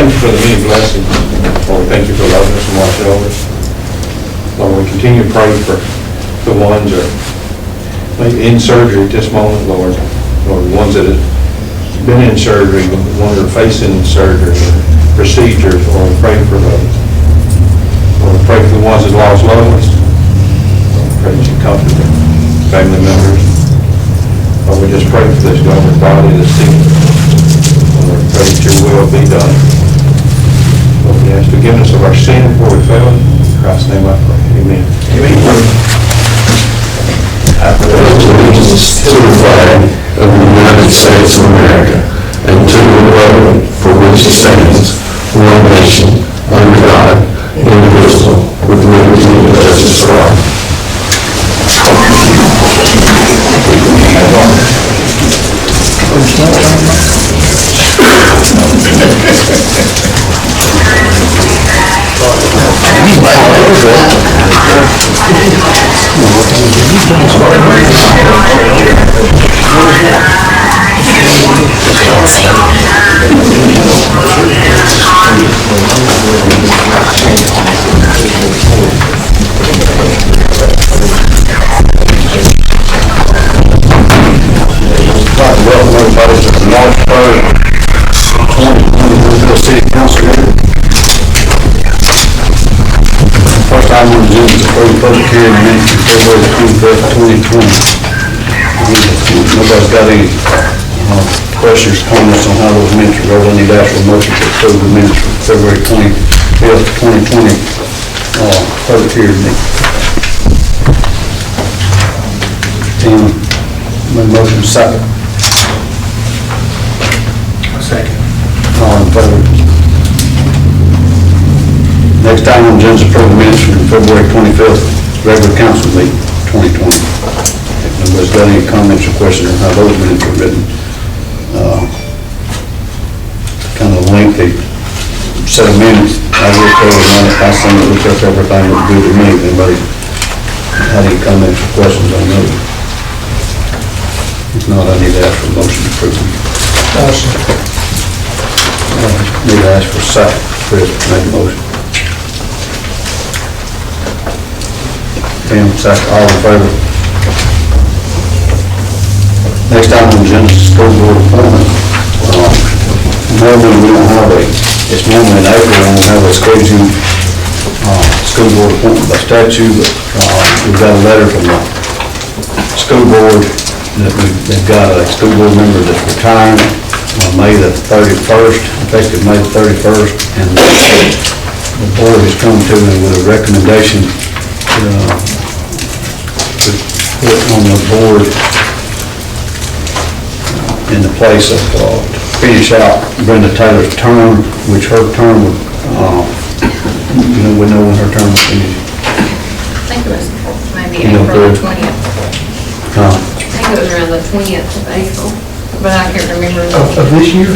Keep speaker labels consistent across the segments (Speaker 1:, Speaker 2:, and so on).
Speaker 1: thank you for the many blessings. Lord, thank you for loving us and watching over us. Lord, we continue to pray for the ones that are in surgery at this moment, Lord. Lord, the ones that have been in surgery, the ones that are facing surgery, procedures, Lord, pray for those. Lord, pray for the ones that lost loved ones. Lord, pray that you comfort their family members. Lord, we just pray for this government body, this team. Lord, pray that your will be done. Lord, we ask forgiveness of our sin before we fail. In Christ's name I pray. Amen.
Speaker 2: Amen. I pledge allegiance to the flag of the United States of America and to the republic for which it stands, one nation, under God, indivisible, with liberty and justice for all. Welcome everybody to the March 3rd, 2020 Winfield City Council meeting. First item on the agenda is approved public hearing minutes for February 25th, 2020. Nobody's got any questions, comments on how those minutes are rolled. I need to ask for a motion to approve the minutes for February 25th, 2020 public hearing meeting. Tim, my motion is second.
Speaker 3: Second.
Speaker 2: All in favor? Next item on the agenda is approve the minutes from February 25th, regular council meeting, 2020. If nobody's got any comments or questions on how those minutes are written, kind of lengthy set of minutes. I will cover one. I sent it, look up everything that's good to me. If anybody had any comments or questions on those? If not, I need to ask for a motion to approve them. Need to ask for a second. Chris, make a motion. Tim, second. All in favor? Next item on the agenda is school board appointment. Normally we don't have it's normally in April when we have a scheduled school board appointment by statute, but we've got a letter from the school board that they've got a school board member that's retiring on May the 31st, effective May the 31st, and the board has come to me with a recommendation to put on the board in the place of finish out Brenda Taylor's term, which her term would, we know when her term would finish.
Speaker 4: I think it was maybe April 20th. I think it was around the 20th of April, but I can't remember.
Speaker 3: Of this year?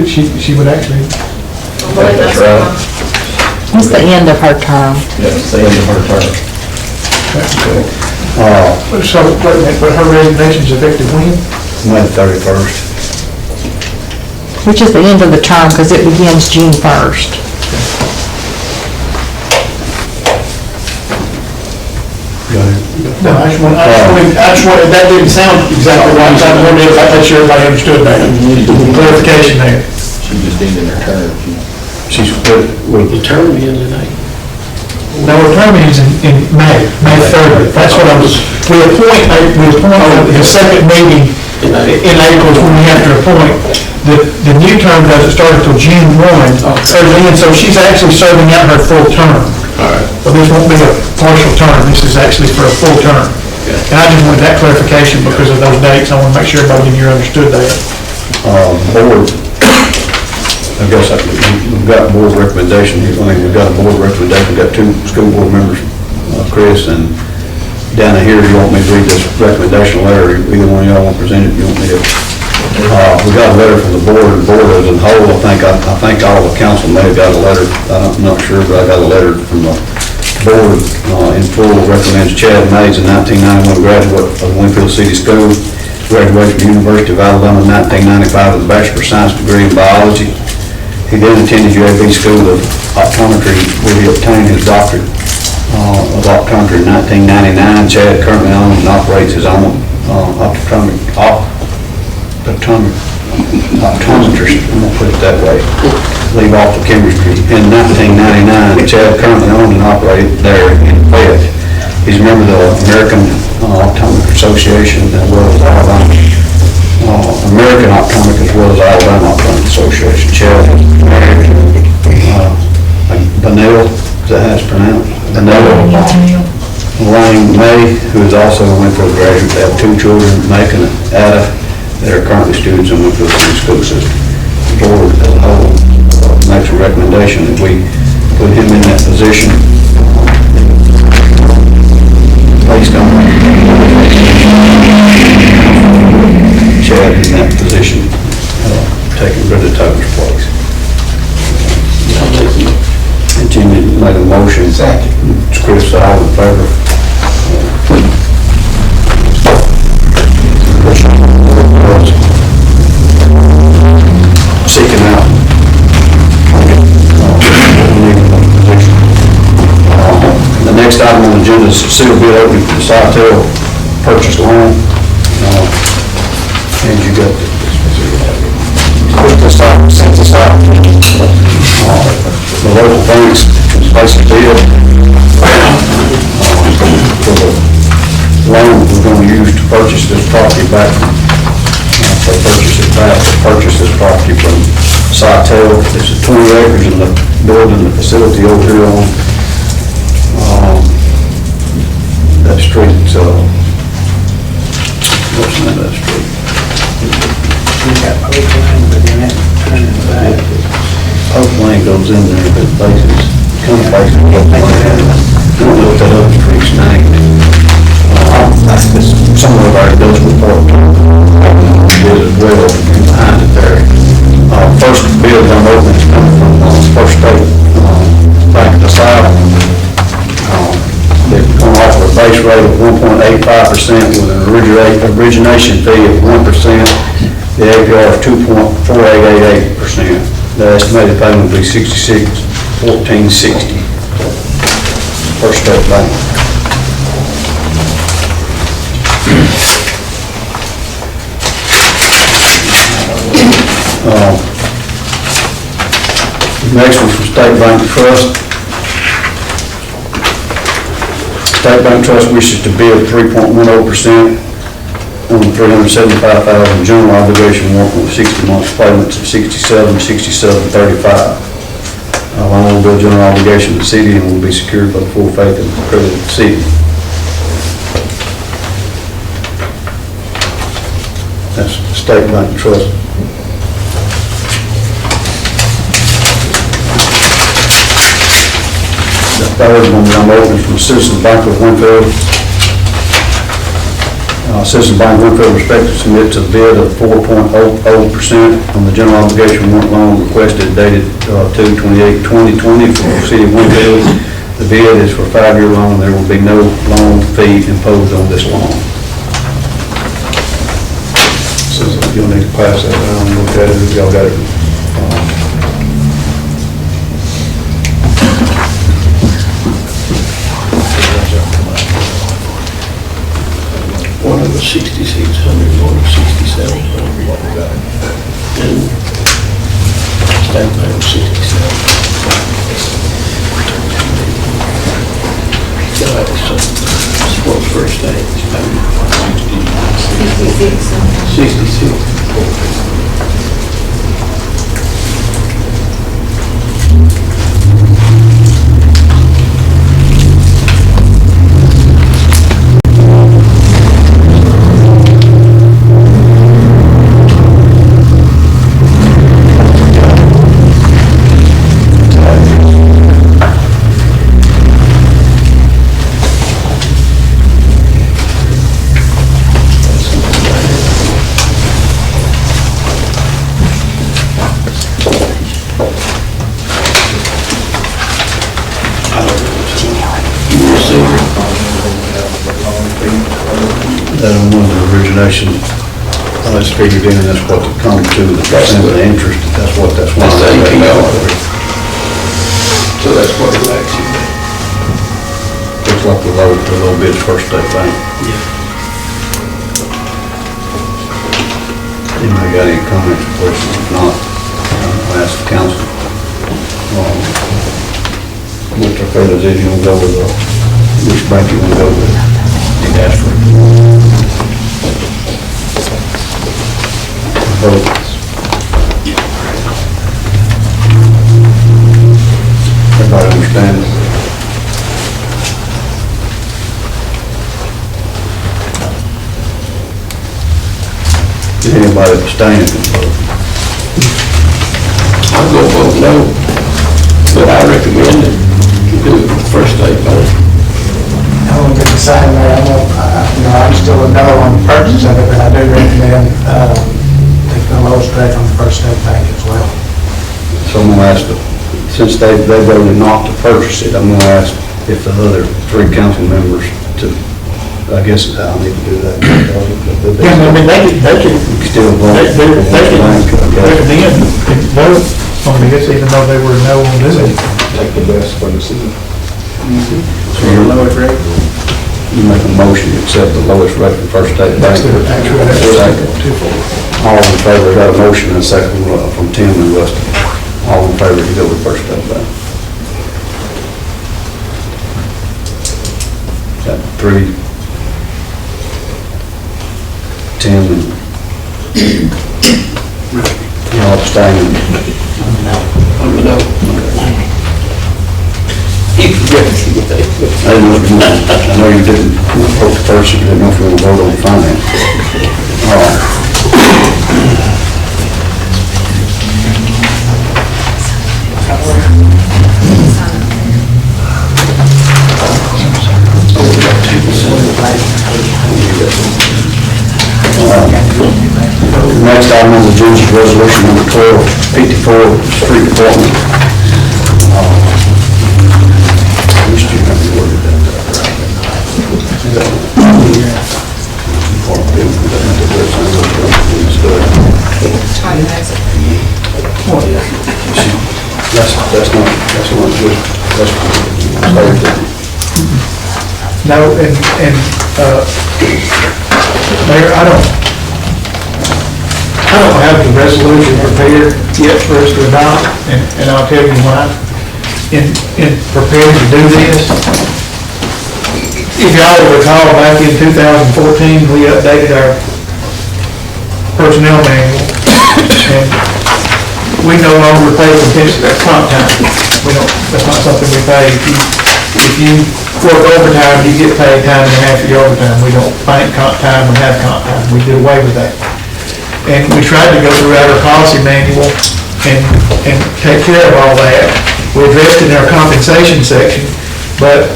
Speaker 3: She would actually.
Speaker 2: That's right.
Speaker 5: It's the end of her term.
Speaker 2: Yeah, it's the end of her term.
Speaker 3: So, wait a minute, but her resignation's effective when?
Speaker 2: May 31st.
Speaker 5: Which is the end of the term, because it begins June 1st.
Speaker 3: No, I just wanted, that didn't sound exactly right. I wanted to make sure everybody understood that. Clarification there.
Speaker 6: She just ended her term.
Speaker 2: She's with
Speaker 6: The term ends in April.
Speaker 3: No, her term ends in May 30th. That's what I was, we appoint the second meeting in April is when we have to appoint. The new term doesn't start until June 1, so she's actually serving out her full term.
Speaker 6: All right.
Speaker 3: But this won't be a partial term, this is actually for a full term. And I just wanted that clarification because of those dates. I want to make sure everybody in here understood that.
Speaker 2: board. I guess we've got board recommendation. I mean, we've got a board recommendation. We've got two school board members, Chris and Dana here. Do you want me to read this recommendation letter? Either one of y'all want to present it? You want me to? We got a letter from the board. The board as a whole, I think all the council may have got a letter. I'm not sure, but I got a letter from the board in full. Recommends Chad Mays, a 1991 graduate of Winfield City School, graduated from the University of Alabama in 1995 with a Bachelor of Science degree in biology. He then attended UAB School of Optometry, where he obtained his doctorate of optometry in 1999. Chad currently owns and operates his own optometrist, I'm gonna put it that way, leave off the chemistry. In 1999, Chad currently owned and operated there in Fayette. He's a member of the American Optometric Association as well as Alabama American Optometric as well as Alabama Optometric Association. Chad is married to Benel, is that how it's pronounced? Benel Lane May, who is also a Winfield graduate. They have 2 children, Mike and Ada, that are currently students in Winfield City School System. The board as a whole makes a recommendation that we put him in that position based on Chad in that position, taking Brenda Tucker's place. And Jimmy made a motion. Second. Chris, all in favor? Seeking out. The next item on the agenda is sealed bid opening for the Sitel purchase loan. And you got sent this out. The local banks placed a bid for the loan we're going to use to purchase this property back. Purchase this property from Sitel. There's 20 acres in the building, the facility over here on that street. What's the name of that street? Oak Lane goes in there, but places, kind of places. I don't know what that other street's name. Some of our industrial park is as well behind it there. First bid I'm opening is coming from First State Bank of the South. They're going to offer a base rate of 1.85% with an origination fee of 1%. The APR is 2.4888%. The estimated payment will be $66,1460. First State Bank. Next one's from State Bank Trust. State Bank Trust wishes to bid 3.10% on the $375,000 general obligation warrant with 60 months payments of $67,6735. Loan will bill general obligation to the city and will be secured by the full faith and credit of the city. That's State Bank Trust. The third one I'm opening from Citizens Bank of Winfield. Citizens Bank of Winfield respects to submit to the bid of 4.00% on the general obligation warrant loan requested dated 2/28/2020 for the city of Winfield. The bid is for a 5-year loan. There will be no loan fee imposed on this loan. So you'll need to pass that down and look at it if y'all got it.
Speaker 6: One of the 6,600, one of 6,700. And State Bank 67. What's First State? 66. That one was the origination
Speaker 2: That's figured in, and that's what it comes to, the percent of the interest, that's why.
Speaker 6: That's the APR. So that's what it actually be.
Speaker 2: Looks like the low bid's First State Bank. Anybody got any comments or questions? If not, I'll ask the council. Mr. Fellows, if you want to go with, which bank you want to go with? You ask for it. Vote. Everybody understand? Did anybody abstain from vote?
Speaker 6: I'm gonna vote no, but I recommend it. You do it with First State Bank.
Speaker 3: I won't be the same way, I'm still a no on the purchase of it, but I do recommend, taking the lowest rate on the First State Bank as well.
Speaker 2: So I'm gonna ask, since they voted not to purchase it, I'm gonna ask if the other three council members to, I guess I'll need to do that.
Speaker 3: Yeah, I mean, they can
Speaker 2: Still vote.
Speaker 3: recommend, vote on this, even though they were no on this.
Speaker 7: Take the best for the city.
Speaker 2: So you make a motion to accept the lowest rate from First State Bank. Second. All in favor, got a motion and a second from Tim and Rusty. All in favor to go with First State Bank. Got 3, Tim and y'all abstaining.
Speaker 6: I'm a no. He forgets anything.
Speaker 2: I didn't know if you wanted, I know you didn't vote first, you didn't know if you want to vote on finance. All right. Next item on the agenda is resolution number 1254, street department. Wish you had worded that
Speaker 4: Tony knows it.
Speaker 2: That's not good. That's Thursday.
Speaker 3: No, Mayor, I don't have the resolution prepared yet for us to adopt, and I'll tell you why. In preparing to do this, if y'all recall, back in 2014, we updated our personnel manual, and we no longer pay compensatory comp time. That's not something we pay. If you work overtime, you get paid time and a half of your overtime. We don't bank comp time and have comp time. We did away with that. And we tried to go throughout our policy manual and take care of all that. We addressed it in our compensation section, but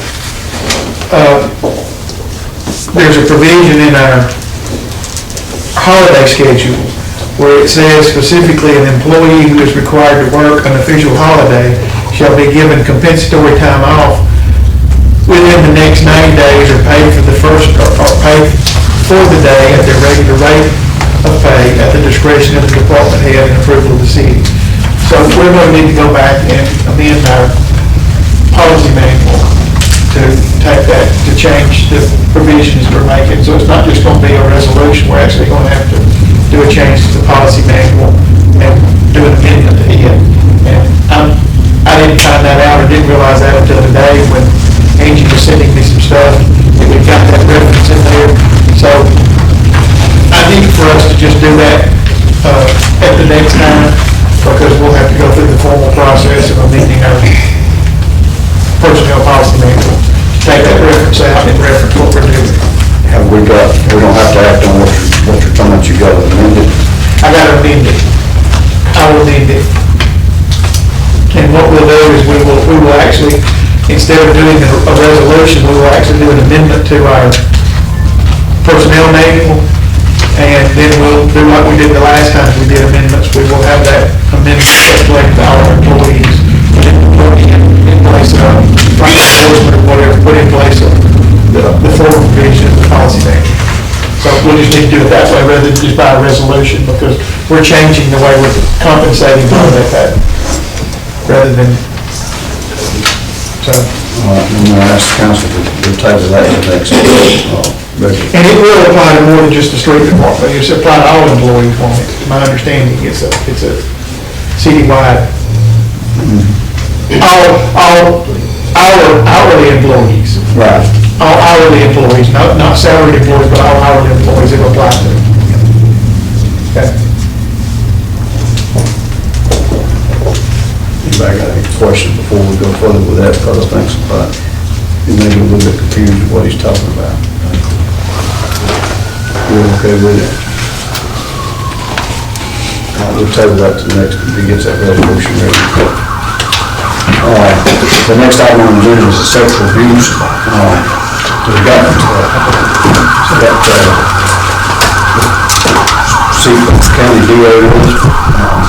Speaker 3: there's a provision in our holiday schedule where it says specifically an employee who is required to work an official holiday shall be given compensatory time off within the next 90 days or paid for the first, or paid for the day at their regular rate of pay at the discretion of the department head and approval of the city. So we're going to need to go back and amend our policy manual to take that, to change the provisions we're making. So it's not just going to be a resolution, we're actually going to have to do a change to the policy manual and do an amendment to it. And I didn't find that out, or didn't realize that until today when Angie was sending me some stuff, and we got that reference in there. So I need for us to just do that at the next time, because we'll have to go through the formal process of amending our personnel policy manual, to take that reference out and reference what we're doing.
Speaker 2: We don't have to act on what you're talking about, you got to amend it.
Speaker 3: I got to amend it. I will amend it. And what we'll do is we will actually, instead of doing a resolution, we will actually do an amendment to our personnel manual, and then we'll do what we did the last time we did amendments. We will have that amendment circulated to all our employees, in place of, like, enforcement or whatever, put in place of the formal provision of the policy manual. So we'll just need to do it that way rather than just by a resolution, because we're changing the way we're compensating for that, rather than, so.
Speaker 2: All right, I'm gonna ask the council to table that to the next, regular.
Speaker 3: And it will apply to more than just the street department, it's apply to all employees, won't it? My understanding, it's a citywide, all hourly employees.
Speaker 2: Right.
Speaker 3: All hourly employees, not salaried employees, but all hourly employees it will apply to. Okay.
Speaker 2: Anybody got any questions before we go further with that, because I think you may be a little bit confused with what he's talking about. We're okay with it? We'll table that to the next, if he gets that resolution ready. The next item on the agenda is the sexual abuse. We've got, county DA rules.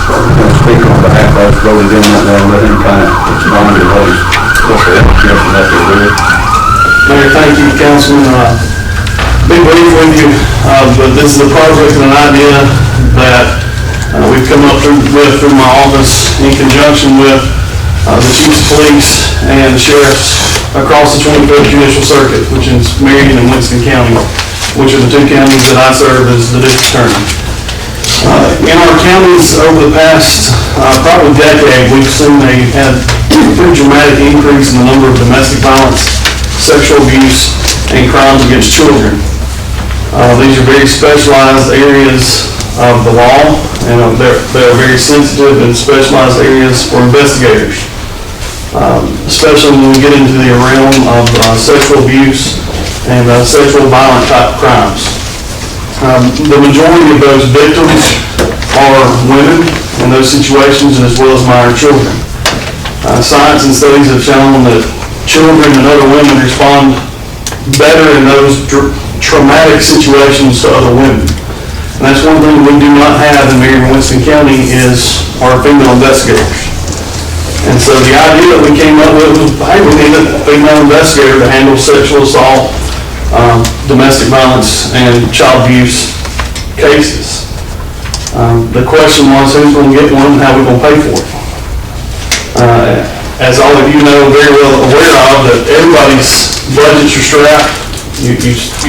Speaker 2: I'm going to speak on behalf of those voted in that way, let him kind of explain to what the information that they're doing.
Speaker 8: Mayor, thank you, Councilman. Be brief with you, but this is a project and an idea that we've come up with through my office in conjunction with the chiefs of police and the sheriffs across the 25th Judicial Circuit, which is Marion and Winston County, which are the two counties that I serve as the district attorney. In our counties over the past probably decade, we've seen a pretty dramatic increase in the number of domestic violence, sexual abuse, and crimes against children. These are very specialized areas of the law, and they're very sensitive and specialized areas for investigators, especially when we get into the realm of sexual abuse and sexual violent type crimes. The majority of those victims are women in those situations, as well as minor children. Science and studies have shown that children and other women respond better in those traumatic situations to other women. And that's one thing we do not have in Marion and Winston County is our female investigators. And so the idea that we came up with was, hey, we need a female investigator to handle sexual assault, domestic violence, and child abuse cases. The question was, who's going to get one and how we're going to pay for it? As all of you know very well aware of, that everybody's budgets are strapped. You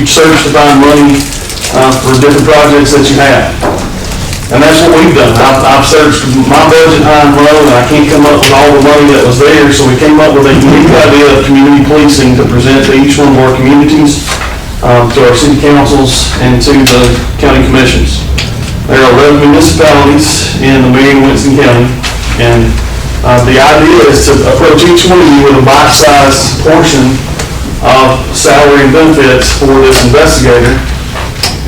Speaker 8: search to find money for different projects that you have. And that's what we've done. I've searched my budget high and low, and I can't come up with all the money that was there, so we came up with a unique idea of community policing to present to each one of our communities, to our city councils, and to the county commissions. There are 11 municipalities in the Marion and Winston County, and the idea is to approach each one of you with a bite-sized portion of salary and benefits for this investigator,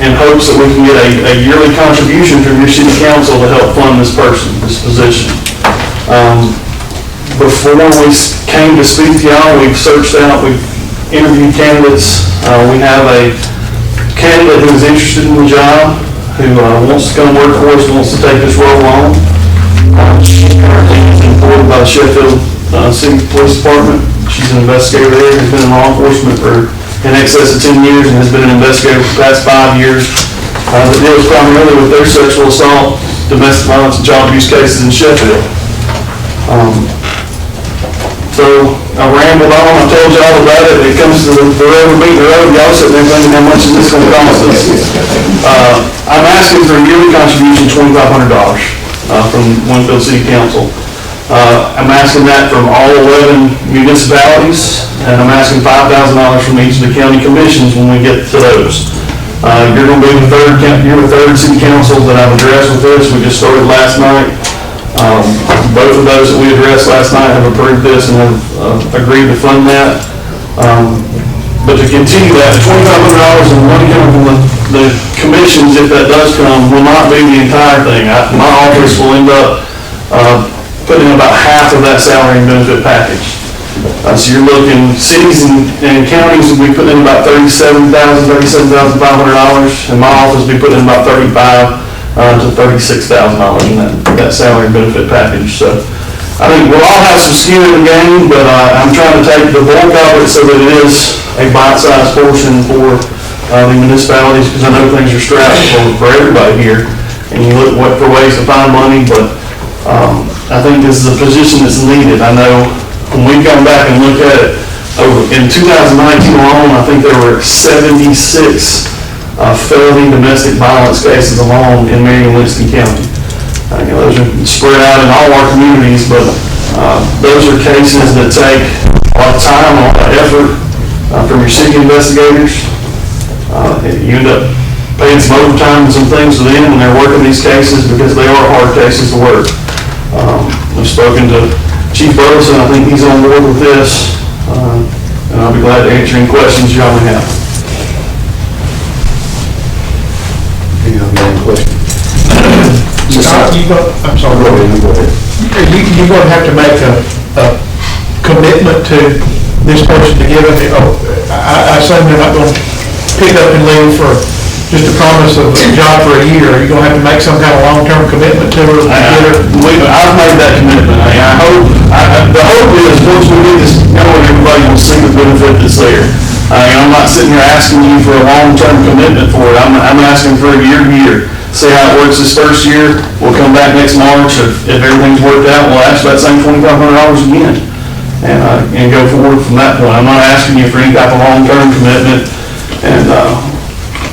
Speaker 8: in hopes that we can get a yearly contribution from your city council to help fund this person, this position. Before we came to speak to y'all, we've searched out, we've interviewed candidates. We have a candidate who is interested in the job, who wants to come work for us, wants to take this role on. She's currently employed by the Sheffield City Police Department. She's an investigator there, has been in law enforcement for in excess of 10 years and has been an investigator for the past 5 years that deals primarily with their sexual assault, domestic violence, and child abuse cases in Sheffield. So I rambled on, I told y'all about it. It comes to the rubber meeting the road, y'all sitting there thinking, how much is this going to cost us? I'm asking for a yearly contribution, $2,500 from Winfield City Council. I'm asking that from all 11 municipalities, and I'm asking $5,000 from each of the county commissions when we get to those. You're going to be the third city council that I've addressed with this. We just started last night. Both of those that we addressed last night have approved this and have agreed to fund that. But to continue that, $2,500 and money coming from the commissions, if that does come, will not be the entire thing. My office will end up putting in about half of that salary and benefit package. So you're looking, cities and counties will be putting in about $37,500, and my office will be putting in about $35,000 to $36,000 in that salary and benefit package. So I think we'll all have some skin in the game, but I'm trying to take the bulk of it so that it is a bite-sized portion for the municipalities, because I know things are strapped for everybody here, and you look for ways to find money, but I think this is a position that's needed. I know when we come back and look at it, in 2019 alone, I think there were 76 felony domestic violence cases alone in Marion and Winston County. Those are spread out in all our communities, but those are cases that take a lot of time, a lot of effort from your city investigators. You end up paying some overtime and some things to them when they're working these cases because they are hard cases to work. I've spoken to Chief Burleson. I think he's on board with this, and I'll be glad to answer any questions y'all may have.
Speaker 2: Any other questions?
Speaker 3: Scott, I'm sorry.
Speaker 2: Go ahead.
Speaker 3: You're going to have to make a commitment to this person to give it, I assume they're not going to pick up and leave for just a promise of a job for a year. You're going to have to make some kind of long-term commitment to her.
Speaker 8: I've made that commitment. The hope is, once we get this going, everybody will see the benefit that's there. I'm not sitting here asking you for a long-term commitment for it. I'm asking for a year. See how it works this first year. We'll come back next March. If everything's worked out, we'll ask for that same $2,500 again. And go forward from that point. I'm not asking you for any type of long-term commitment.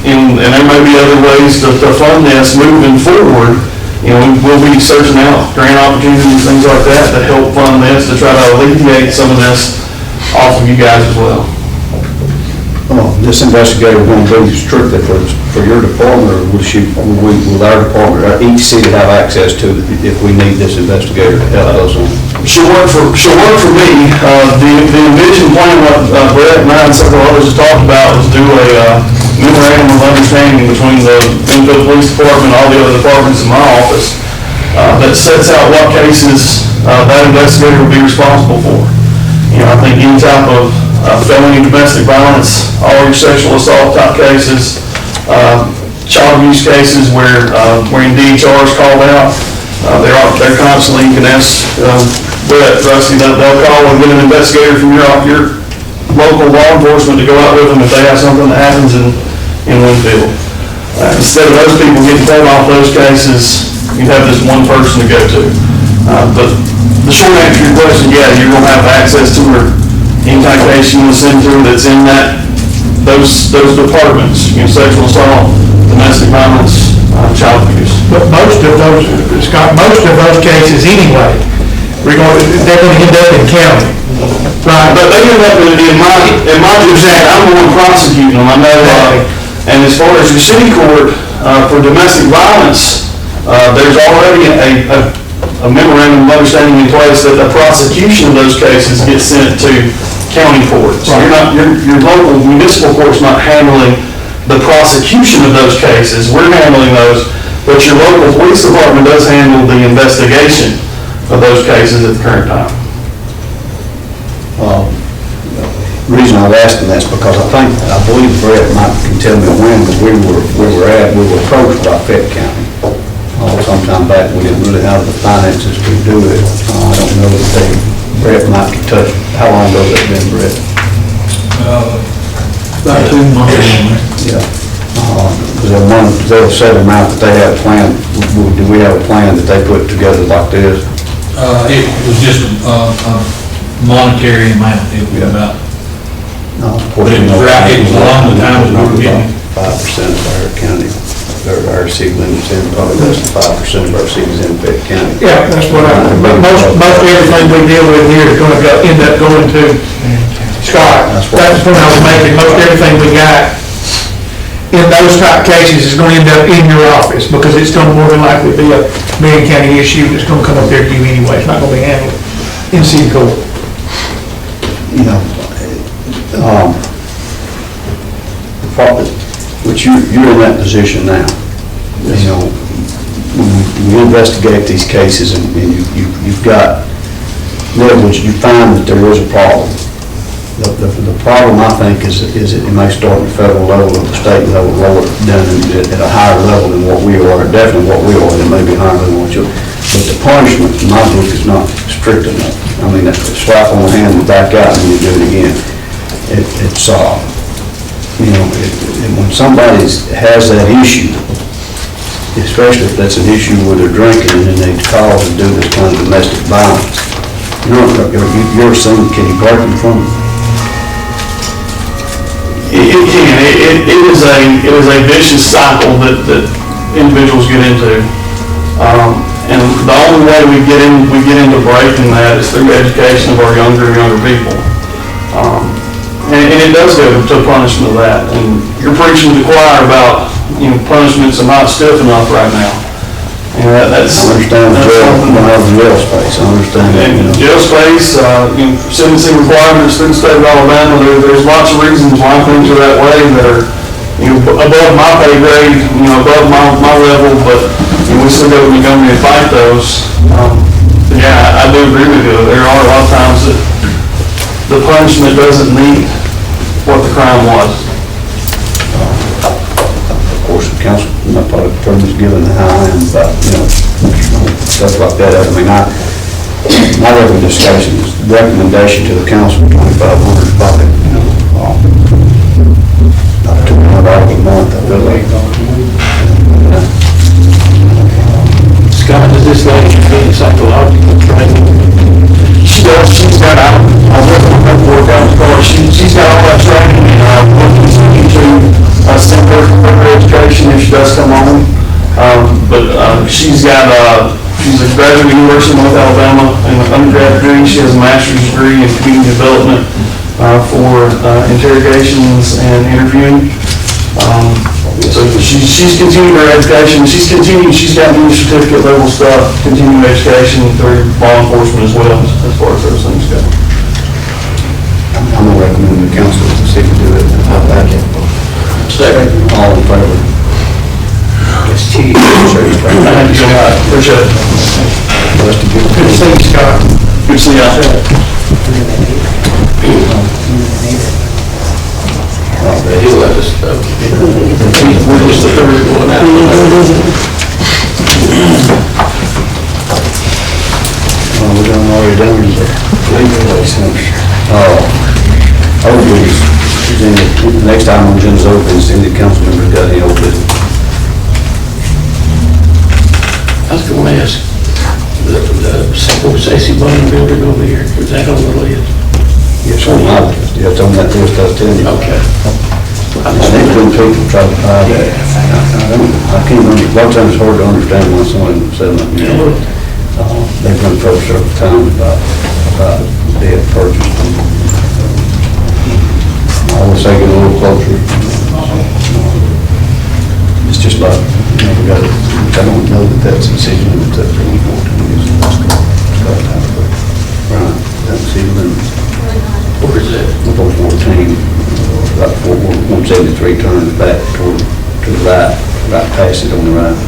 Speaker 8: And there may be other ways to fund this moving forward. We'll be searching out grant opportunities, things like that, to help fund this, to try to alleviate some of this off of you guys as well.
Speaker 2: This investigator going to be strictly for your department, or will our department, or each city have access to it if we need this investigator to help us on?
Speaker 8: She'll work for me. The envision plan, what Brett and I and several others have talked about, was do a memorandum of understanding between the Winfield Police Department and all the other departments in my office that sets out what cases that investigator will be responsible for. I think any type of felony domestic violence, all your sexual assault type cases, child abuse cases where indeed charge called out, they're constantly, you can ask Brett, Rusty, they'll call and get an investigator from your local law enforcement to go out with them if they have something that happens in Winfield. Instead of those people getting paid off those cases, you have this one person to go to. But the short answer to your question, yeah, you're going to have access to her. Any type of case you want to send to her that's in those departments, sexual assault, domestic violence, child abuse.
Speaker 3: But most of those, Scott, cases anyway, they're going to end up in county.
Speaker 8: Right, but they end up in my exact, I'm the one prosecuting them, I know. And as far as your city court, for domestic violence, there's already a memorandum of understanding in place that the prosecution of those cases gets sent to county courts. Right. Your local municipal court's not handling the prosecution of those cases. We're handling those, but your local police department does handle the investigation of those cases at the current time.
Speaker 2: The reason I was asking that is because I believe Brett might can tell me when we were approached by Fayette County. Sometime back, we didn't really have the finances to do it. I don't know if Brett might can touch. How long ago has that been, Brett?
Speaker 3: About 2 months.
Speaker 2: Yeah. Is there a set amount that they have planned? Do we have a plan that they put together like this?
Speaker 9: It was just a monetary amount. It was about. But it was right. It was along the time that we were getting
Speaker 2: 5% of our county. Our city limits in probably less than 5% of our cities in Fayette County.
Speaker 3: Yeah, that's what most everything we deal with here is going to end up going to Scott. That's the point I was making. Most everything we got in those type cases is going to end up in your office because it's going to more than likely be a Marion County issue that's going to come up there to you anyway. It's not going to be handled in city court.
Speaker 2: Which you're in that position now. When you investigate these cases and you've got, in other words, you find that there is a problem. The problem, I think, is it may start at the federal level or the state level, lower down at a higher level than what we are, definitely what we are, and it may be higher than what you're. But the punishment, in my book, is not strict enough. I mean, that's a slap on the hand and back out and you do it again. you know, when somebody has that issue, especially if that's an issue where they're drinking and then they call to do this kind of domestic violence, you're saying, can you guard them from it?
Speaker 8: It can. It is a vicious cycle that individuals get into. And the only way we get into breaking that is through education of our younger and younger people. And it does go to punishment of that. And you're preaching to the choir about, punishments are not stiff enough right now. And that's.
Speaker 2: I understand the jail, jail space, I understand that,
Speaker 8: And jail space, sentencing requirements through the state of Alabama, there's lots of reasons why things are that way that are, above my pay grade, above my level, but we still go to Montgomery and fight those. Yeah, I do agree with you. There are a lot of times that the punishment doesn't meet what the crime was.
Speaker 2: Of course, the council, my part of the term is given how I am about, stuff like that. I mean, my recommendation to the council, $2,500 probably, not $200 a month, I really.
Speaker 6: Scott, does this lady need psychological training?
Speaker 3: She does, she's got, I was working on her workout before, she's got all that training, and we'll continue to send her for her education if she does come on. But she's got, she's a graduate of the University of North Alabama in an undergrad degree. She has a master's degree in community development for interrogations and interviewing. So she's continuing her education. She's got new certificate level stuff, continuing education through law enforcement as well, as far as those things go.
Speaker 2: I'm gonna recommend the council to see if do it.
Speaker 6: Second.
Speaker 2: All in favor?
Speaker 8: Thank you so much. Appreciate it.
Speaker 3: Good to see you, Scott.
Speaker 8: Good to see y'all.
Speaker 6: He'll let us know. We're just the third one out.
Speaker 2: We're done already done with the legal license. Old business. The next item on the agenda is open, see if the council members got any old business.
Speaker 6: I was going to ask, the simple Stacy Bowman building over here, is that on the list?
Speaker 2: Yes, on my list. Yeah, it's on that list, I was telling you.
Speaker 6: Okay.
Speaker 2: I think when people try to find that, I can't remember, a lot of times it's hard to understand when someone said, they've been approached several times about debt purchase. I always say get a little closer. It's just like, we got it, I don't know that that's a decision that's up to 14 years. Right, that's the limit.
Speaker 6: Where is that?
Speaker 2: Before 14, about 173 turns back to the right past it on the right.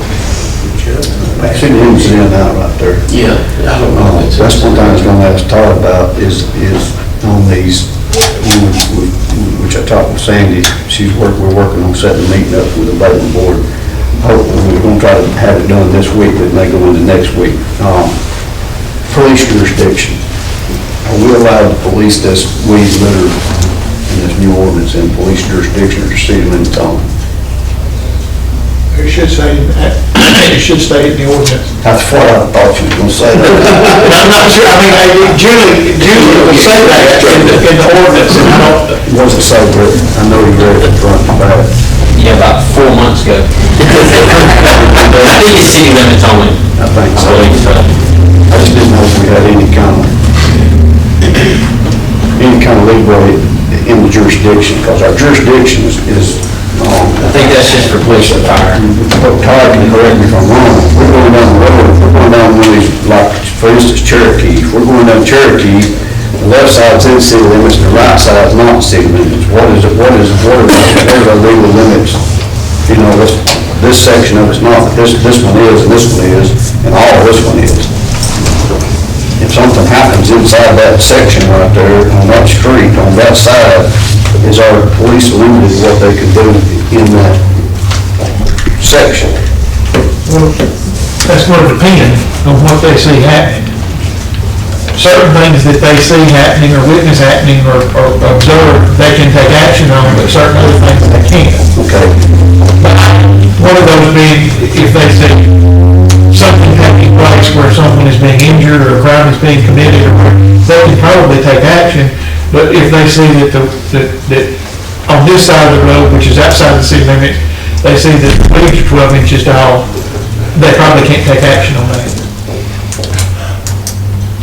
Speaker 2: See the MCN out right there.
Speaker 6: Yeah, I don't know.
Speaker 2: That's one thing I was gonna ask Todd about is on these, which I talked with Sandy, we're working on setting a meeting up with the Bateman Board. Hopefully, we're gonna try to have it done this week, but it may go into next week. Police jurisdiction. Are we allowed to police this weed litter in this new ordinance in police jurisdiction or city limits only?
Speaker 3: It should say, in the ordinance.
Speaker 2: That's what I thought you were gonna say.
Speaker 3: I'm not sure, I mean, Julie will say that in the ordinance, and I don't.
Speaker 2: What's it say, Britt? I know you read it front and back.
Speaker 10: Yeah, about 4 months ago. I think it's city limits only.
Speaker 2: I think so.
Speaker 10: I believe so.
Speaker 2: I just didn't know if we had any kind of leeway in the jurisdiction, because our jurisdiction is
Speaker 10: I think that's just for police and fire.
Speaker 2: Todd can correct me if I'm wrong. We're going down the road, we're going down one of these, like, for instance, Cherokee. If we're going down Cherokee, the left side's in city limits, and the right side's not in city limits. What are our legal limits? This section of it's not, but this one is, and this one is, and all of this one is. If something happens inside that section right there, on that street, on that side, is our police limited what they can do in that section?
Speaker 3: Well, that's going to depend on what they see happening. certain things that they see happening or witness happening or observe, they can take action on, but certain other things they can't.
Speaker 2: Okay.
Speaker 3: One of those being, if they see something taking place where someone is being injured or a crime is being committed, or they can probably take action, but if they see that on this side of the road, which is outside the city limits, they see that the weeds are 12 inches tall, they probably can't take action on that.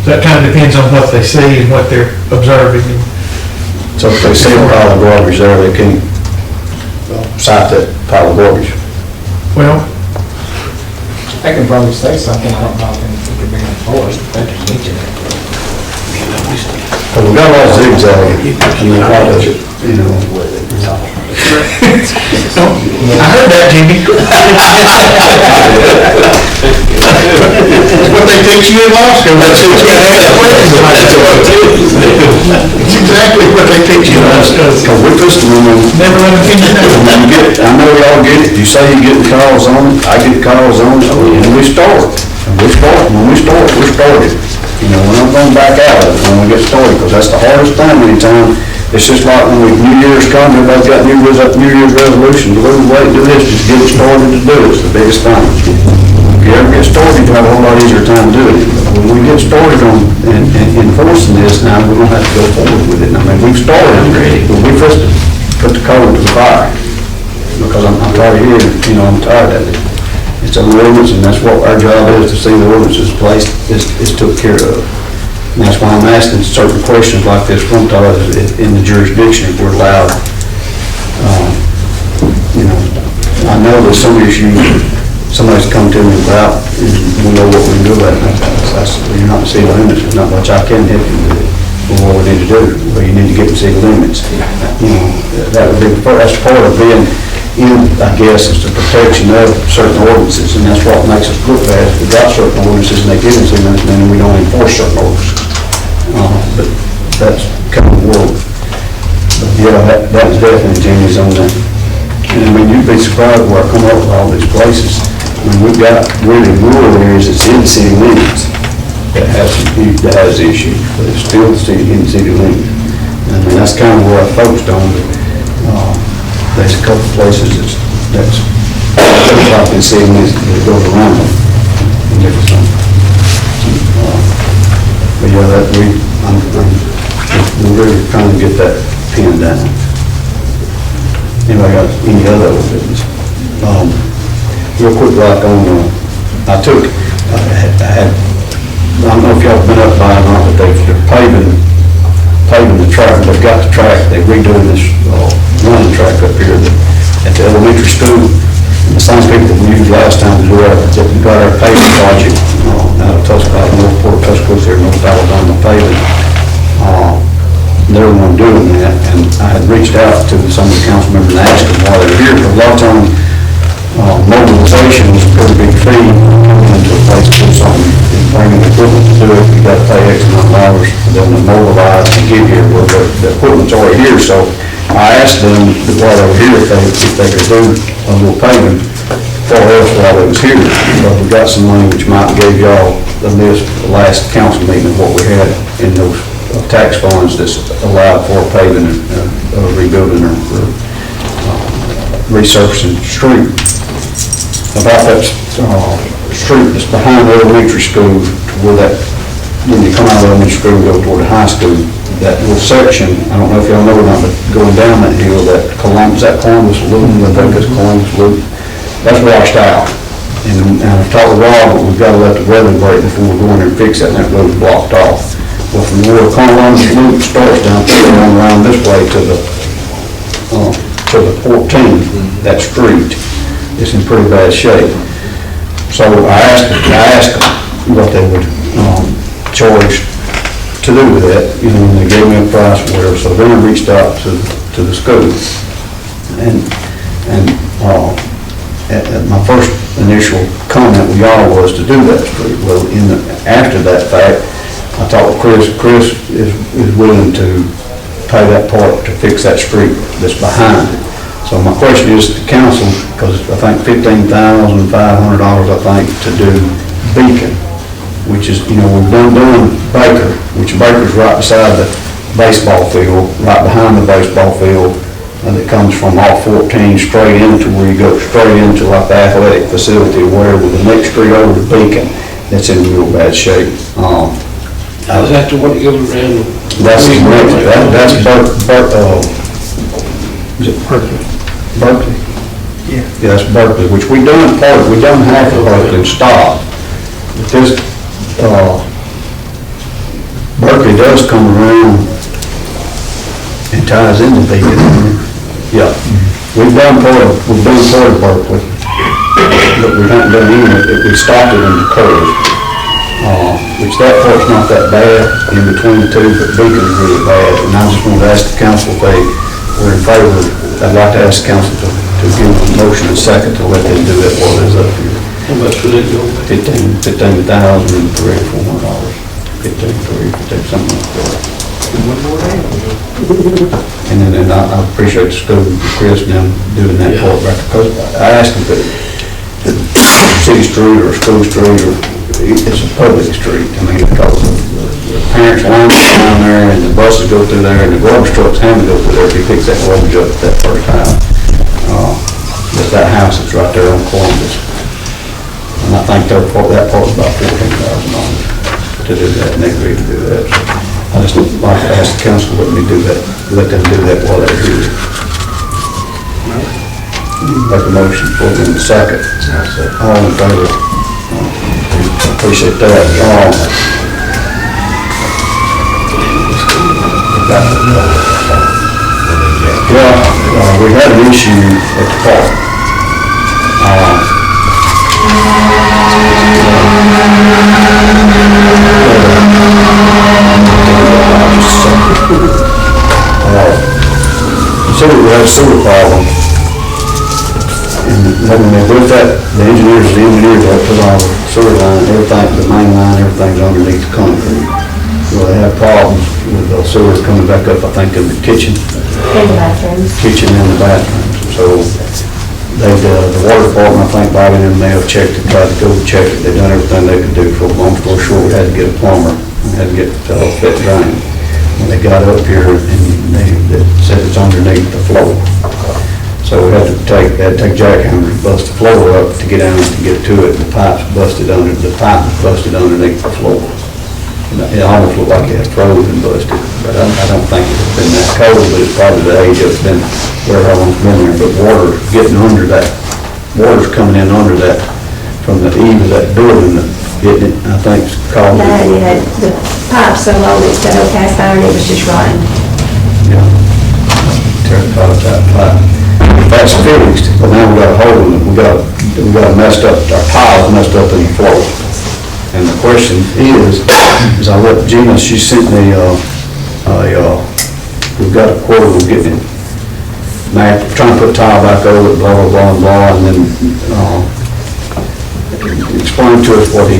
Speaker 3: So that kind of depends on what they see and what they're observing.
Speaker 2: So if they see a pile of garbage there, they can't cite that pile of garbage.
Speaker 3: Well,
Speaker 7: I can probably say something, I don't know if it could be enforced, but they can mention it.
Speaker 2: But we got a lot of zigzag, I mean, a lot of, you know.
Speaker 3: I heard that, Jimmy. What they teach you in law school, that's what you ask questions. It's exactly what they teach you in law school.
Speaker 2: Because we pushed them,
Speaker 3: Never let them get you down.
Speaker 2: I know y'all get it, you say you get the calls on it, I get calls on it, and we start. When we start, we're started. You know, we're not going back out of it when we get started, because that's the hardest thing anytime. It's just like when New Year's comes, everybody's got New Year's resolution, to lose weight, do this, just get started to do it. It's the biggest thing. If you ever get started, you have a whole lot easier time doing it. But when we get started on enforcing this now, we don't have to go forward with it. I mean, we've started, but we first put the coal to the fire, because I'm tired of hearing, you know, I'm tired of it. It's an ordinance, and that's what our job is, to see the ordinances placed, is took care of. And that's why I'm asking certain questions like this from Todd, in the jurisdiction, if we're allowed. You know, I know there's some issue, somebody's come to me about, and we know what we can do about it. You're not in city limits, there's not much I can help you with what we need to do, but you need to get in city limits. You know, that would be, that's part of being in, I guess, is the protection of certain ordinances, and that's what makes us look bad. If we got certain ordinances and they get in city limits, then we don't enforce certain ordinances. But that's kind of the world. But yeah, that was definitely Jimmy's on that. And I mean, you'd be surprised where I come up with all these places. I mean, we've got really rural areas that's in city limits that has issues, but it's still in city limits. And I mean, that's kind of where I focused on. There's a couple places that's like in city limits that goes around them. And different things. But yeah, I'm really trying to get that pinned down. Anybody got any other business? Real quick, like on, I don't know if y'all been up by or not, but they're paving the track. They've got the track, they're redoing this running track up here at the elementary school. And the same people that we used last time to do we got our paving project out of Tuscaloosa, North Port Tuscaloosa, here in North Alabama paving. They're the one doing that, and I had reached out to some of the council members and asked them why they were here. For a lot of time, mobilization was a pretty big fee coming into a place to do something and bringing the equipment to do it. You got to pay X amount of hours for them to mobilize and get here. Well, the equipment's already here, so I asked them while they were here if they could do a little paving for us while they was here. But we got some money, which Mike gave y'all the list of the last council meeting of what we had in those tax funds that's allowed for paving and rebuilding or resurfacing the street. About that street that's behind the elementary school, to where that, when you come out of elementary school and go toward the high school, that little section, I don't know if y'all know or not, but going down that hill, that Columbus Loop, I think it's Columbus Loop, that's washed out. And I've talked to Rob, but we've got to let the weather break before we go in there and fix that, and that road's blocked off. Well, from where Columbus Loop starts down around this way to the 14th, that street, it's in pretty bad shape. So I asked them what they would charge to do with that, you know, and they gave me a price or whatever. So then I reached out to the school, and my first initial comment with y'all was to do that street. Well, after that fact, I talked with Chris. Chris is willing to pay that part to fix that street that's behind it. So my question is to council, because I think $15,500, I think, to do Beacon. which is, we've done Baker, which Baker's right beside the baseball field, right behind the baseball field, and it comes from all 14 straight into where you go straight into like the athletic facility, where the next street over to Beacon, that's in real bad shape.
Speaker 6: Is that the one that goes around?
Speaker 2: That's is it Berkeley? Berkeley? Yeah, that's Berkeley, which we done half of Berkeley and stopped. But this, Berkeley does come around and ties into Beacon. Yeah, we've done part of Berkeley, but we haven't done any of it. We stopped it in the curve, which that part's not that bad in between the two, but Beacon's really bad. And I just wanted to ask the council if they were in favor. I'd like to ask the council to give a motion and second to let them do that while it's up here.
Speaker 6: How much would it go?
Speaker 2: $15,000 and $400. 15, something like that. And then I appreciate the school, Chris, and them doing that part back, because I asked them if it's city street or school street, or it's a public street. I mean, because the parents line down there, and the buses go through there, and the garbage trucks have to go through there if he picks that garbage up that first time. But that house is right there on Columbus. And I think that part's about $14,000 to do that, and they agreed to do that. I just like to ask the council to let me do that, let them do that while they're here. Make a motion for them in a second. All in favor? Appreciate that. We had an issue at the park. So we had a sewer problem, and when they built that, the engineers had put on the sewer line, everything, the main line, everything's underneath the concrete. Well, they had problems with the sewer coming back up, I think, in the kitchen.
Speaker 5: In the bathrooms.
Speaker 2: Kitchen and the bathrooms. So they, the water department, I think Bobby and them, they have checked it, tried to go check it. They've done everything they could do. For a long story short, we had to get a plumber, we had to get fit drain. When they got up here, and they said it's underneath the floor. So we had to take jackhammers, bust the floor up to get down to get to it. The pipe was busted underneath the floor. And it almost looked like it had frozen and busted, but I don't think it's been that cold, but it's probably the age it's been, where how long's been there. But water's getting under that, water's coming in under that, from the eave of that building, I think it's called.
Speaker 11: Yeah, the pipe's so low, it's got no cast iron, it was just rotten.
Speaker 2: Yeah. Terracotta type pipe. That's fixed, but now we got a hole in it, we got messed up, our tiles messed up in the floor. And the question is I let Gina, she sent me, we've got a quote, we're getting it, now, trying to put tile back over it, blah, blah, blah, and blah, and then, explain to us what the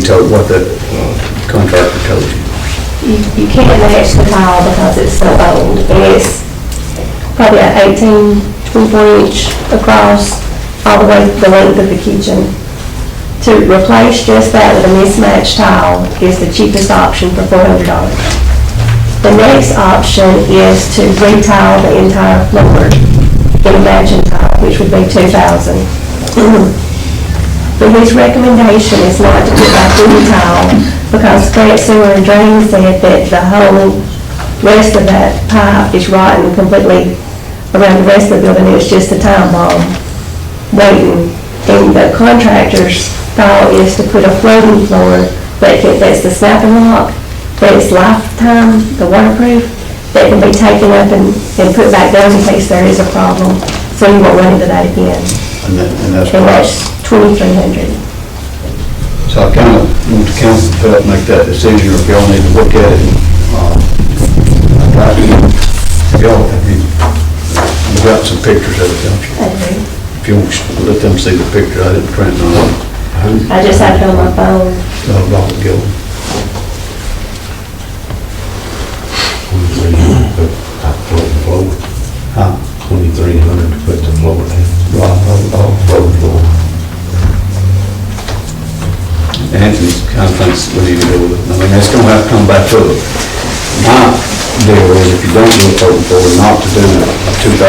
Speaker 2: contractor told you.
Speaker 11: You can't match the tile because it's so old. And it's probably an 18, 24 inch across all the way the length of the kitchen. To replace just that with a mismatched tile is the cheapest option for $400. The next option is to re-tile the entire floor in a matching tile, which would be $2,000. But his recommendation is not to put back any tile because Grant Sewer and Drain said that the whole rest of that pipe is rotten completely around the rest of the building. It's just a time bomb waiting. And the contractor's thought is to put a floating floor that's the snapping rock, that is lifetime, the waterproof, that can be taken up and put back down in case there is a problem, so you won't run into that again.
Speaker 2: And that's
Speaker 11: $2,300.
Speaker 2: So I kind of want the council to help make that decision, or if y'all need to look at it. We've got some pictures of it, don't you?
Speaker 11: I agree.
Speaker 2: If you want to let them see the picture, I didn't print none of it.
Speaker 11: I just have it on my phone.
Speaker 2: Robert Gill. Huh?
Speaker 10: 2,300 to put the floor down.
Speaker 2: Floor. Anthony kind of thinks needs, we need to go with it. I mean, that's gonna have to come back up. My deal is if you don't do a floating floor, not to do a $2,000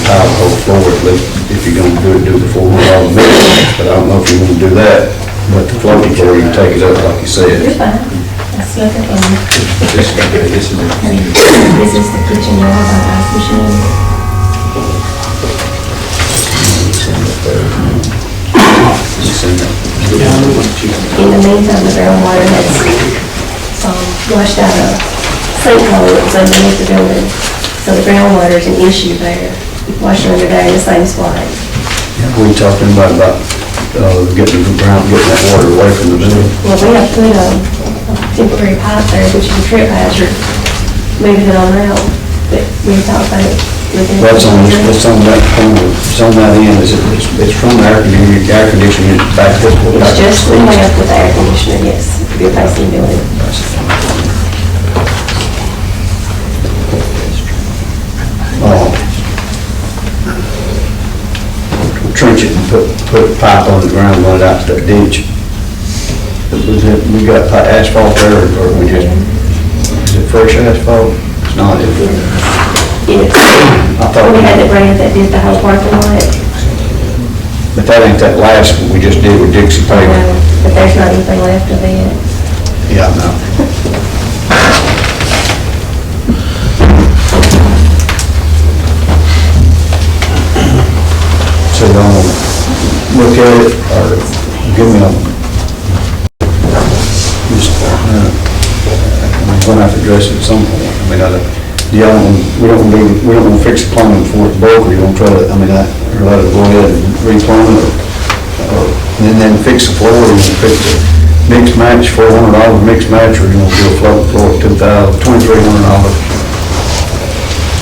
Speaker 2: tile whole floor, at least if you're gonna do the $400 minimum. But I don't know if you wanna do that, but the floating floor, you can take it up like you said.
Speaker 11: You're fine. That's nothing on me.
Speaker 1: This is good, this is good.
Speaker 11: This is the kitchen door by ice machine. In the meantime, the groundwater has washed out a sinkhole that was underneath the building. So the groundwater's an issue there. Washing under there in the same spot.
Speaker 2: We talking about getting the ground, getting that water away from the building.
Speaker 11: Well, we have put a temporary pipe there, which is a trip hazard, moving it on out. But we talked about it.
Speaker 2: That's on that corner, it's on that end, it's from the air conditioning back this way.
Speaker 11: It's just the left with the air conditioner, yes, you're facing the building.
Speaker 2: Trench it and put a pipe on the ground, run it out to that ditch. We got asphalt there, or we just, is it fresh asphalt? It's not, is it?
Speaker 11: Yes.
Speaker 2: I thought
Speaker 11: We had the brand that did the whole parking lot.
Speaker 2: But that ain't that last one we just did with Dixie paving.
Speaker 11: But there's not anything left of it.
Speaker 2: Yeah, I know. So you want to look at it, or give me a, just, we're gonna have to address it at some point. I mean, we don't want to fix the plumbing before it's broke, or you want to try to, or let it go ahead and re-plumb it, and then fix the floor, or you want to fix the mixed match, $400 mixed match, or you want to do a floating floor at $2,300.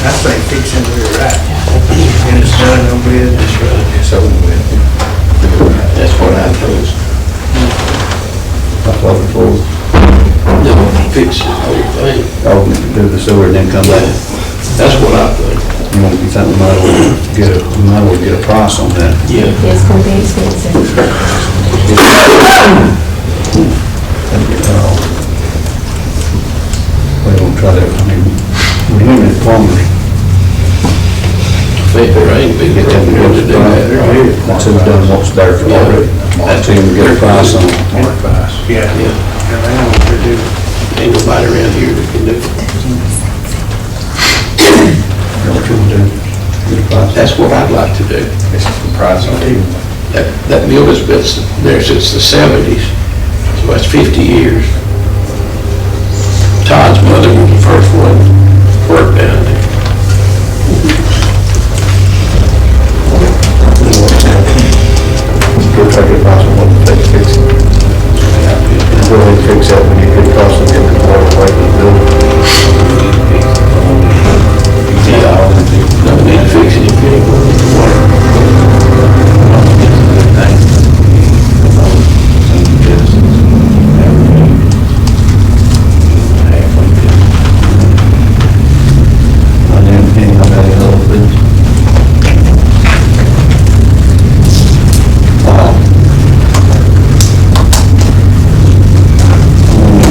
Speaker 3: I think fixing it right. And it's done, no bid.
Speaker 1: It's over with.
Speaker 6: That's what I propose.
Speaker 2: A floating floor,
Speaker 6: No, fix the whole thing.
Speaker 2: do the sewer and then come back.
Speaker 6: That's what I think.
Speaker 2: You think we might as well get a price on that?
Speaker 6: Yeah.
Speaker 11: It's going to be expensive.
Speaker 2: We don't try to, we're limited plumbers.
Speaker 6: Think there ain't big
Speaker 2: Get them
Speaker 6: problem to do that.
Speaker 2: That's who's done what's there for already. That's who we get a price on.
Speaker 3: Yeah.
Speaker 6: Yeah.
Speaker 3: And they know what they're doing.
Speaker 6: Ain't nobody around here that can do it.
Speaker 2: What you want to do? Get a price.
Speaker 6: That's what I'd like to do.
Speaker 1: This is the price on it.
Speaker 6: That building's been there since the 70s, so that's 50 years. Todd's mother was the first one to work down there.
Speaker 2: Go try to get a price on what it takes to fix it. Go ahead and fix that when you get a cost of getting the water away from the building.
Speaker 6: No need to fix it if you ain't going to work.
Speaker 2: And then, any of that other things.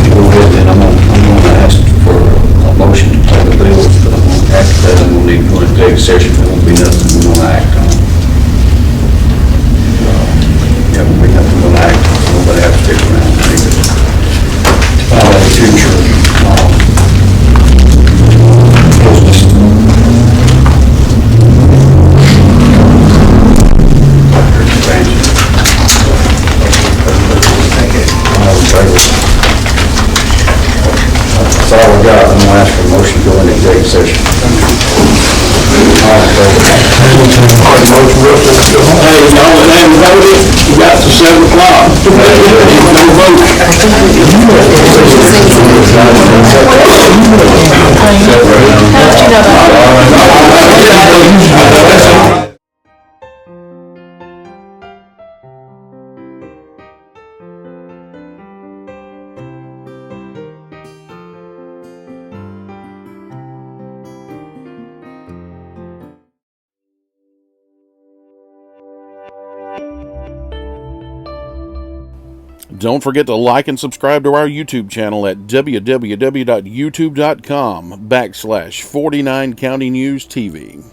Speaker 2: Go ahead, then I'm gonna ask for a motion to pay the bills, but I'm gonna act that, and we'll need to go into executive session, there won't be nothing we're gonna act on. Yeah, won't be nothing we're gonna act on, so nobody has to stick around, maybe. To find out the future, business. Expansion. All in favor? That's all we got, I'm gonna ask for a motion to go into executive session. All in favor?
Speaker 6: Hey, y'all, it ain't voted, you got to 7 o'clock. No vote.
Speaker 12: Don't forget to like and subscribe to our YouTube channel at www.youtube.com/49 County News TV.